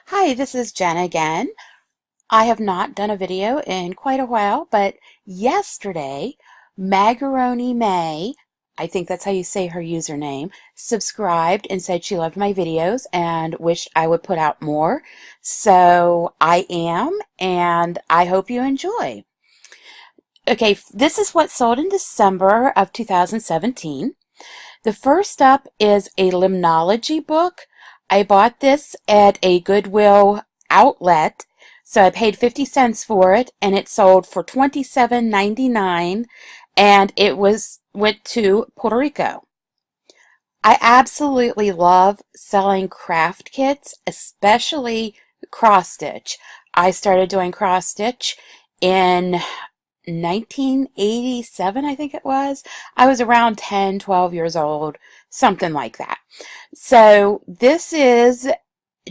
Hi, this is Jen again. I have not done a video in quite a while, but yesterday, Macaroni May, I think that's how you say her username, subscribed and said she loved my videos and wished I would put out more. So I am, and I hope you enjoy. Okay, this is what sold in December of 2017. The first up is a limnology book. I bought this at a Goodwill outlet, so I paid 50 cents for it, and it sold for $27.99, and it went to Puerto Rico. I absolutely love selling craft kits, especially cross stitch. I started doing cross stitch in 1987, I think it was. I was around 10, 12 years old, something like that. So this is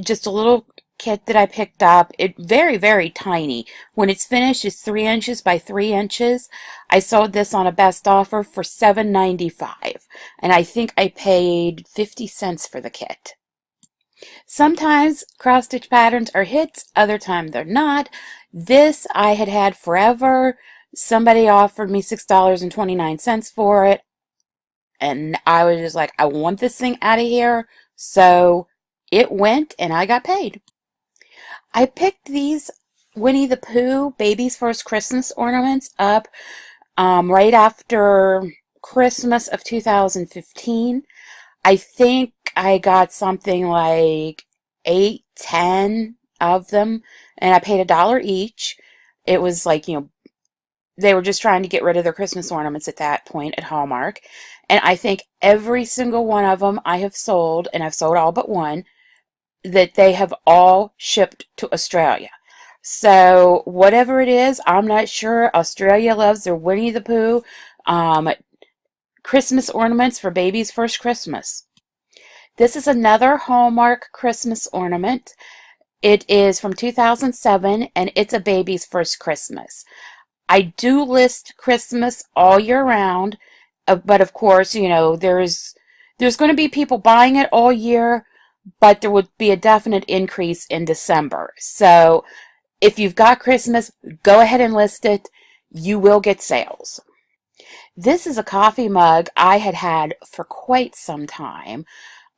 just a little kit that I picked up. It's very, very tiny. When it's finished, it's 3 inches by 3 inches. I sold this on a best offer for $7.95, and I think I paid 50 cents for the kit. Sometimes cross stitch patterns are hits, other times they're not. This I had had forever. Somebody offered me $6.29 for it, and I was just like, I want this thing out of here. So it went, and I got paid. I picked these Winnie the Pooh Baby's First Christmas ornaments up right after Christmas of 2015. I think I got something like 8, 10 of them, and I paid $1 each. It was like, they were just trying to get rid of their Christmas ornaments at that point at Hallmark. And I think every single one of them I have sold, and I've sold all but one, that they have all shipped to Australia. So whatever it is, I'm not sure. Australia loves their Winnie the Pooh Christmas ornaments for baby's first Christmas. This is another Hallmark Christmas ornament. It is from 2007, and it's a baby's first Christmas. I do list Christmas all year round, but of course, there's going to be people buying it all year, but there would be a definite increase in December. So if you've got Christmas, go ahead and list it. You will get sales. This is a coffee mug I had had for quite some time.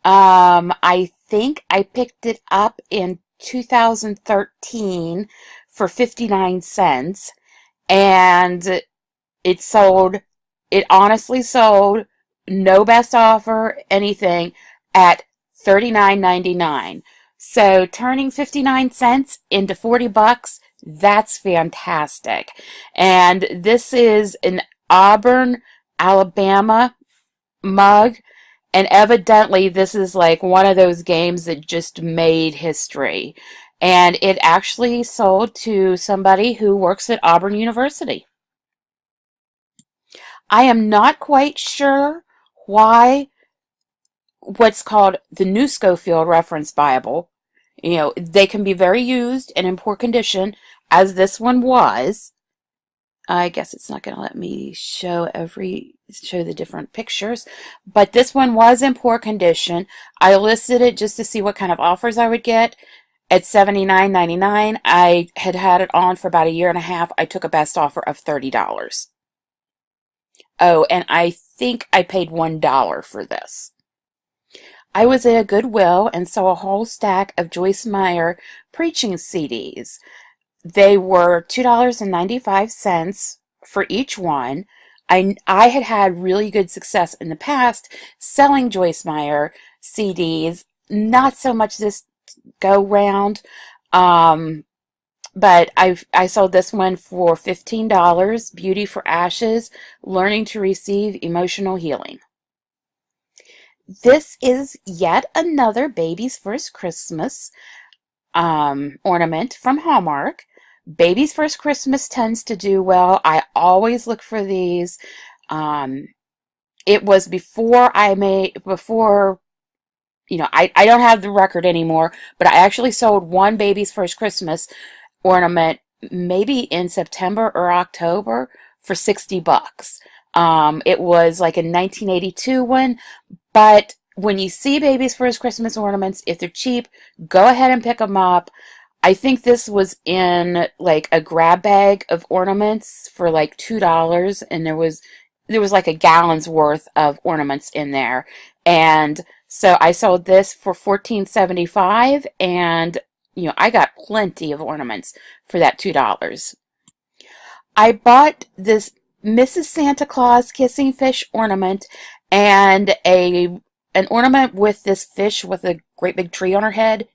I think I picked it up in 2013 for 59 cents, and it honestly sold, no best offer, anything, at $39.99. So turning 59 cents into 40 bucks, that's fantastic. And this is an Auburn, Alabama mug. And evidently, this is like one of those games that just made history. And it actually sold to somebody who works at Auburn University. I am not quite sure why what's called the New Schofield Reference Bible, they can be very used and in poor condition, as this one was. I guess it's not going to let me show the different pictures, but this one was in poor condition. I listed it just to see what kind of offers I would get at $79.99. I had had it on for about a year and a half. I took a best offer of $30. Oh, and I think I paid $1 for this. I was at a Goodwill and saw a whole stack of Joyce Meyer preaching CDs. They were $2.95 for each one. I had had really good success in the past selling Joyce Meyer CDs. Not so much this go round, but I sold this one for $15. Beauty for Ashes: Learning to Receive Emotional Healing. This is yet another Baby's First Christmas ornament from Hallmark. Baby's First Christmas tends to do well. I always look for these. It was before I don't have the record anymore, but I actually sold one Baby's First Christmas ornament maybe in September or October for 60 bucks. It was like a 1982 one, but when you see baby's first Christmas ornaments, if they're cheap, go ahead and pick them up. I think this was in like a grab bag of ornaments for like $2, and there was like a gallon's worth of ornaments in there. And so I sold this for $14.75, and I got plenty of ornaments for that $2. I bought this Mrs. Santa Claus kissing fish ornament and an ornament with this fish with a great big tree on her head.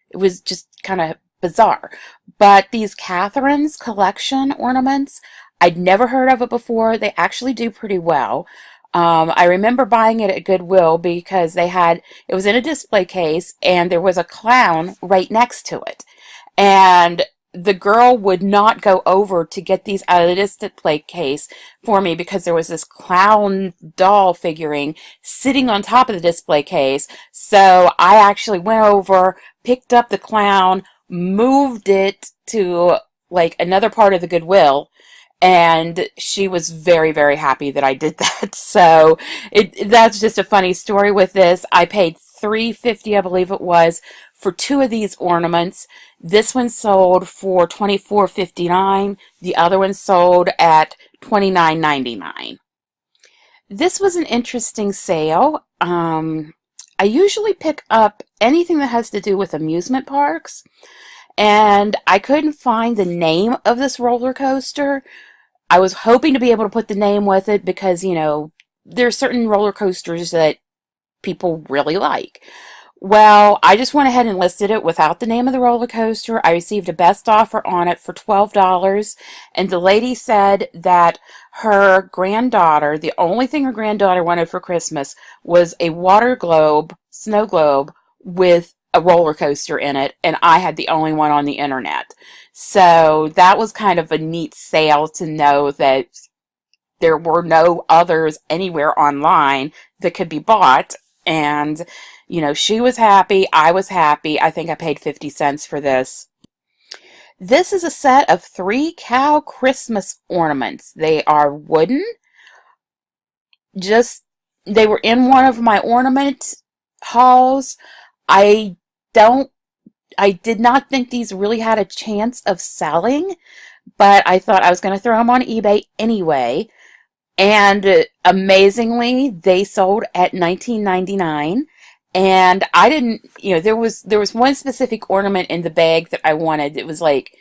It was just kind of bizarre. But these Catherine's collection ornaments, I'd never heard of it before. They actually do pretty well. I remember buying it at Goodwill because it was in a display case and there was a clown right next to it. And the girl would not go over to get these out of the display case for me because there was this clown doll figurine sitting on top of the display case. So I actually went over, picked up the clown, moved it to like another part of the Goodwill, and she was very, very happy that I did that. So that's just a funny story with this. I paid $3.50, I believe it was, for two of these ornaments. This one sold for $24.59. The other one sold at $29.99. This was an interesting sale. I usually pick up anything that has to do with amusement parks, and I couldn't find the name of this roller coaster. I was hoping to be able to put the name with it because, there are certain roller coasters that people really like. Well, I just went ahead and listed it without the name of the roller coaster. I received a best offer on it for $12, and the lady said that her granddaughter, the only thing her granddaughter wanted for Christmas was a water globe, snow globe, with a roller coaster in it, and I had the only one on the internet. So that was kind of a neat sale to know that there were no others anywhere online that could be bought. And, she was happy. I was happy. I think I paid 50 cents for this. This is a set of 3 cow Christmas ornaments. They are wooden. They were in one of my ornament hauls. I did not think these really had a chance of selling, but I thought I was going to throw them on eBay anyway. And amazingly, they sold at $19.99. And I didn't, there was one specific ornament in the bag that I wanted. It was like,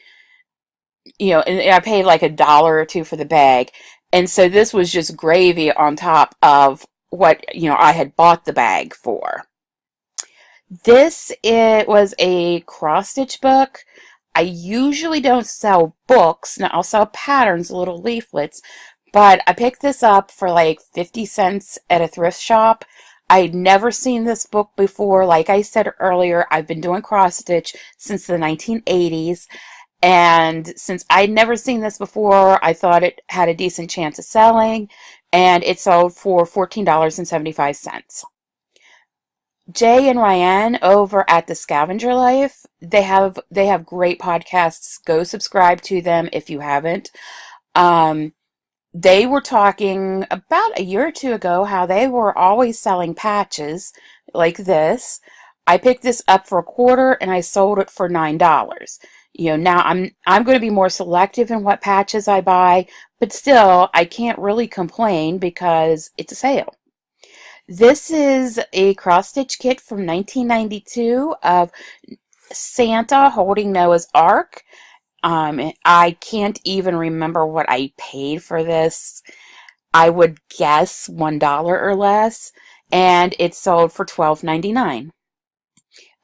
and I paid like $1 or $2 for the bag. And so this was just gravy on top of what, I had bought the bag for. It was a cross-stitch book. I usually don't sell books. Now, I'll sell patterns, little leaflets. But I picked this up for like 50 cents at a thrift shop. I'd never seen this book before. Like I said earlier, I've been doing cross-stitch since the 1980s. And since I'd never seen this before, I thought it had a decent chance of selling. And it sold for $14.75. Jay and Ryan over at The Scavenger Life, they have great podcasts. Go subscribe to them if you haven't. They were talking about a year or two ago how they were always selling patches like this. I picked this up for $0.25 and I sold it for $9. Now I'm going to be more selective in what patches I buy, but still I can't really complain because it's a sale. This is a cross-stitch kit from 1992 of Santa holding Noah's Ark. I can't even remember what I paid for this. I would guess $1 or less, and it sold for $12.99.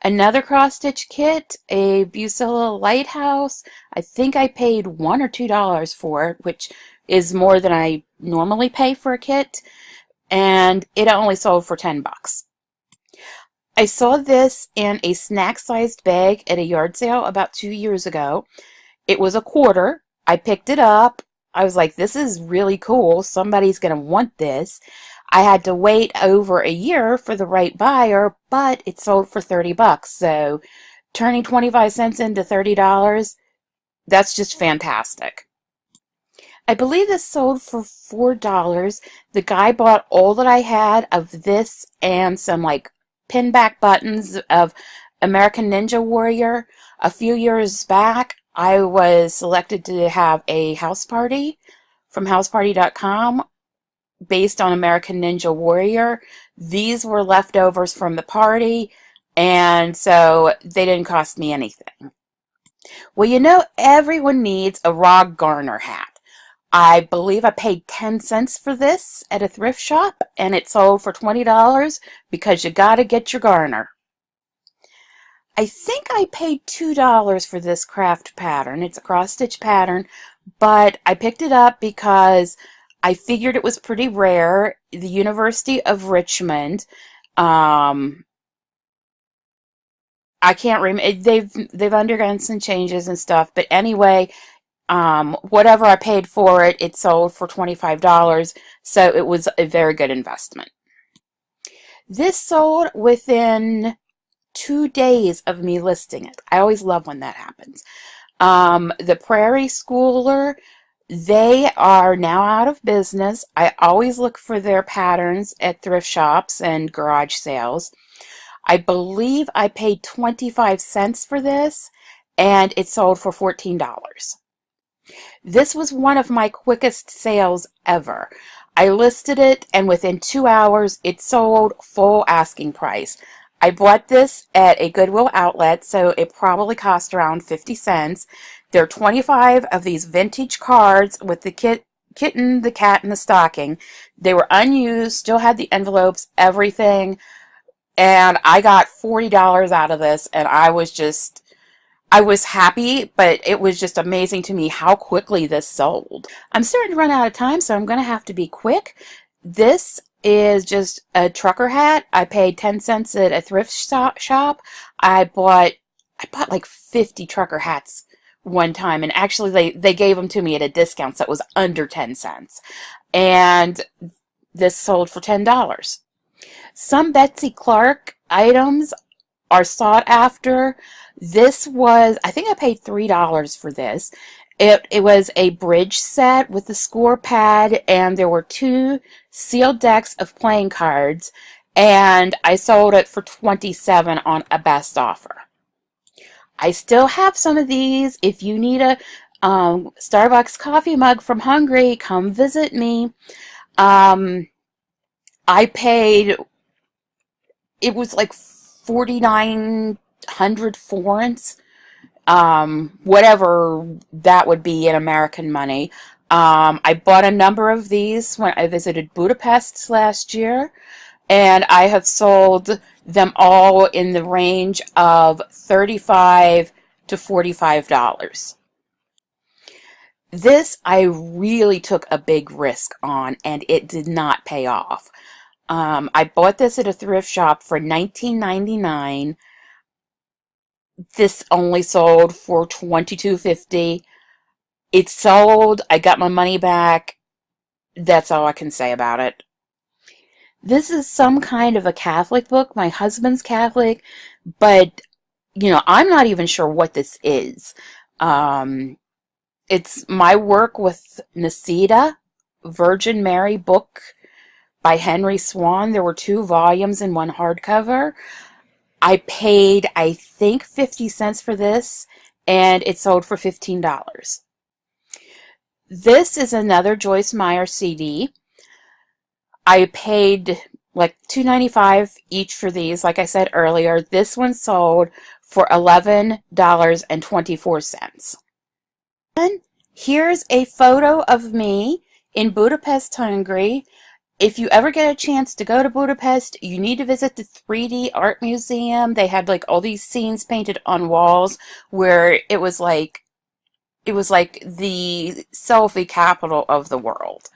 Another cross-stitch kit, a Busilla Lighthouse. I think I paid $1 or $2 for it, which is more than I normally pay for a kit, and it only sold for $10. I saw this in a snack-sized bag at a yard sale about 2 years ago. It was $0.25. I picked it up. I was like, this is really cool. Somebody's going to want this. I had to wait over a year for the right buyer, but it sold for $30. So turning 25 cents into $30, that's just fantastic. I believe this sold for $4. The guy bought all that I had of this and some like pin back buttons of American Ninja Warrior. A few years back, I was selected to have a house party from houseparty.com based on American Ninja Warrior. These were leftovers from the party, and so they didn't cost me anything. Well, you know, everyone needs a Rod Garner hat. I believe I paid 10 cents for this at a thrift shop, and it sold for $20 because you gotta get your Garner. I think I paid $2 for this craft pattern. It's a cross-stitch pattern, but I picked it up because I figured it was pretty rare. The University of Richmond, I can't remember. They've undergone some changes and stuff, but anyway, whatever I paid for it, it sold for $25, so it was a very good investment. This sold within 2 days of me listing it. I always love when that happens. The Prairie Schooler, they are now out of business. I always look for their patterns at thrift shops and garage sales. I believe I paid 25 cents for this, and it sold for $14. This was one of my quickest sales ever. I listed it, and within 2 hours, it sold full asking price. I bought this at a Goodwill outlet, so it probably cost around 50 cents. There are 25 of these vintage cards with the kitten, the cat, and the stocking. They were unused, still had the envelopes, everything. And I got $40 out of this, and I was happy, but it was just amazing to me how quickly this sold. I'm starting to run out of time, so I'm going to have to be quick. This is just a trucker hat. I paid 10 cents at a thrift shop. I bought like 50 trucker hats one time, and actually they gave them to me at a discount, so it was under 10 cents. And this sold for $10. Some Betsy Clark items are sought after. This was, I think I paid $3 for this. It was a bridge set with the score pad, and there were 2 sealed decks of playing cards, and I sold it for $27 on a best offer. I still have some of these. If you need a Starbucks coffee mug from Hungary, come visit me. I paid, it was like 4,900 forints, whatever that would be in American money. I bought a number of these when I visited Budapest last year, and I have sold them all in the range of $35 to $45. This I really took a big risk on, and it did not pay off. I bought this at a thrift shop for $19.99. This only sold for $22.50. It sold. I got my money back. That's all I can say about it. This is some kind of a Catholic book. My husband's Catholic, but I'm not even sure what this is. It's My Work with Nisida, Virgin Mary book by Henry Swan. There were 2 volumes and 1 hardcover. I paid, I think, 50 cents for this, and it sold for $15. This is another Joyce Meyer CD. I paid like $2.95 each for these, like I said earlier. This one sold for $11.24. And here's a photo of me in Budapest, Hungary. If you ever get a chance to go to Budapest, you need to visit the 3D art museum. They had like all these scenes painted on walls where it was like the selfie capital of the world.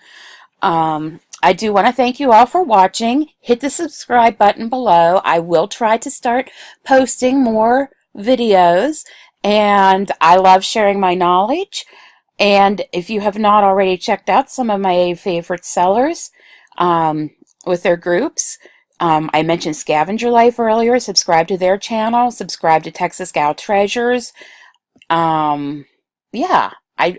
I do want to thank you all for watching. Hit the subscribe button below. I will try to start posting more videos, and I love sharing my knowledge. And if you have not already checked out some of my favorite sellers with their groups, I mentioned Scavenger Life earlier. Subscribe to their channel. Subscribe to Texas Gal Treasures. Yeah, I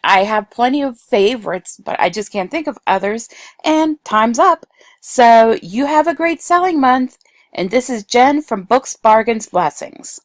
have plenty of favorites, but I just can't think of others. And time's up. So you have a great selling month, And this is Jen from Books, Bargains, Blessings.